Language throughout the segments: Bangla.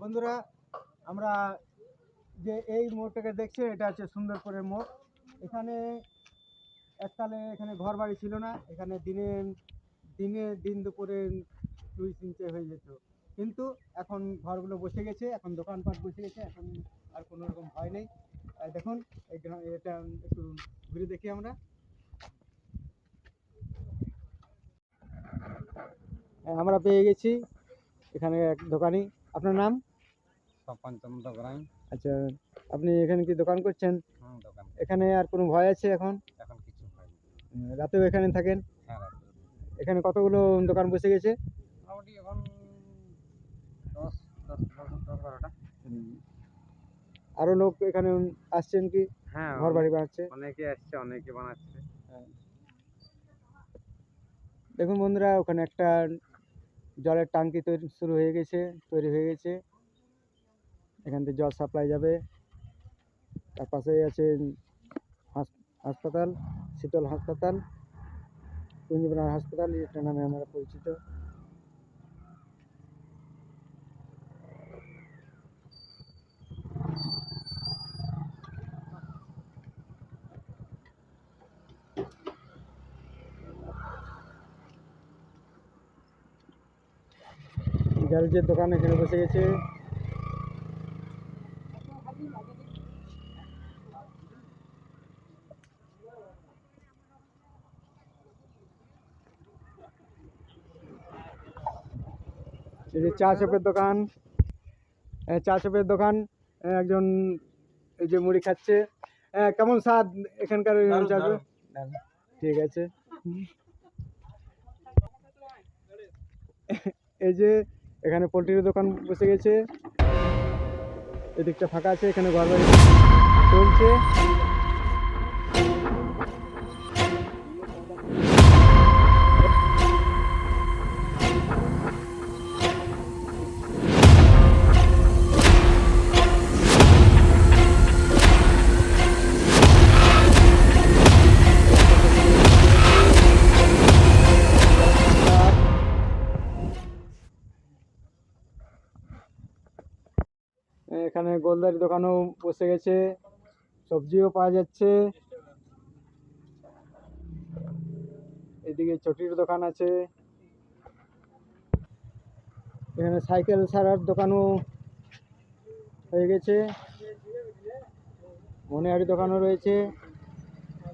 বন্ধুরা, আমরা যে এই মোড়টাকে দেখছি এটা হচ্ছে সুন্দরপুরের মোড়। এখানে এককালে এখানে ঘর বাড়ি ছিল না, এখানে দিন দুপুরে দুই তিনটে হয়ে যেত, কিন্তু এখন ঘরগুলো বসে গেছে, এখন দোকানপাট বসে গেছে, এখন আর কোনো রকম ভয় নেই। দেখুন এটা একটু ঘুরে দেখি আমরা। আমরা পেয়ে গেছি এখানে এক দোকানি। আপনার নাম? স্বপন চন্দ্র গ্রাম। আচ্ছা, আপনি এখানে কি দোকান করছেন? দোকান। এখানে আর কোনো ভয় আছে এখন? এখন কিছু হয়নি। রাতেও এখানে থাকেন? হ্যাঁ, রাতে। এখানে কতগুলো দোকান বসে গেছে? মোটামুটি এখন 10-12টা। আরো লোক এখানে আসছেন কি? হ্যাঁ, ঘর বাড়ি বানাচ্ছে? অনেকে আসছে, অনেকে বানাচ্ছে। দেখুন বন্ধুরা, ওখানে একটা জলের ট্যাঙ্কি তৈরি হয়ে গেছে। এখান থেকে জল সাপ্লাই যাবে। তার পাশেই আছে হাসপাতাল, শীতল হাসপাতাল, কুঞ্জবনার হাসপাতাল, এটা নামে আমরা পরিচিত। গ্যারেজের দোকান এখানে বসে গেছে। এই যে চা চপের দোকান, একজন এই যে মুড়ি খাচ্ছে। কেমন স্বাদ এখানকার চা? ঠিক আছে। এই যে এখানে পোলট্রির দোকান বসে গেছে, এদিকটা ফাঁকা আছে, এখানে ঘর বাড়ি চলছে। এখানে গোলদারি দোকানও বসে গেছে, সবজিও পাওয়া যাচ্ছে। এদিকে চটির দোকান আছে, এখানে সাইকেল সারার দোকানও হয়ে গেছে, মনিহারি দোকানও রয়েছে,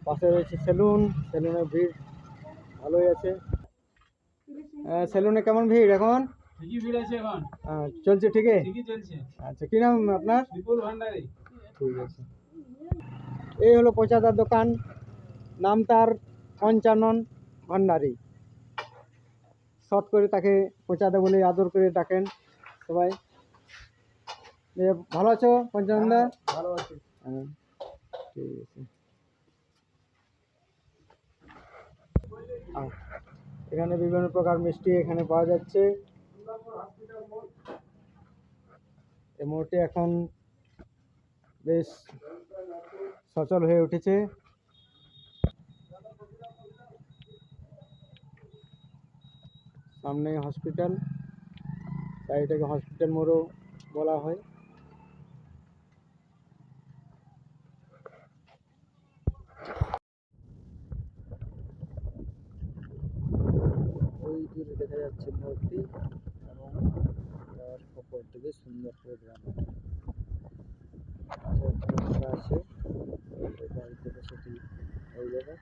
পাশে রয়েছে সেলুনের ভিড় ভালোই আছে। সেলুনে কেমন ভিড় এখন? ঠিকই ভিড় আছে এখন। চলছে ঠিকই? ঠিকই চলছে। আচ্ছা, কি নাম আপনার? বিপুল ভান্ডারী। ঠিক আছে। এই হলো পচাদার দোকান, নাম তার পঞ্চানন ভান্ডারী। শর্ট করে তাকে পচাদা বলে আদর করে ডাকেন সবাই। ভালো আছো পঞ্চানন দা? ভালো আছে। হ্যাঁ, ঠিক আছে। এখানে বিভিন্ন প্রকার মিষ্টি এখানে পাওয়া যাচ্ছে। এই মুহূর্তে এখন বেশ সচল হয়ে উঠেছে। সামনে হসপিটাল, তাই এটাকে হসপিটাল মোড়ও বলা হয়। ওই দূরে দেখা যাচ্ছে মূর্তি এবং তার উপর থেকে সুন্দরপুর গ্রাম আছে, বাড়ি থেকে সেটি হয়ে যাবে।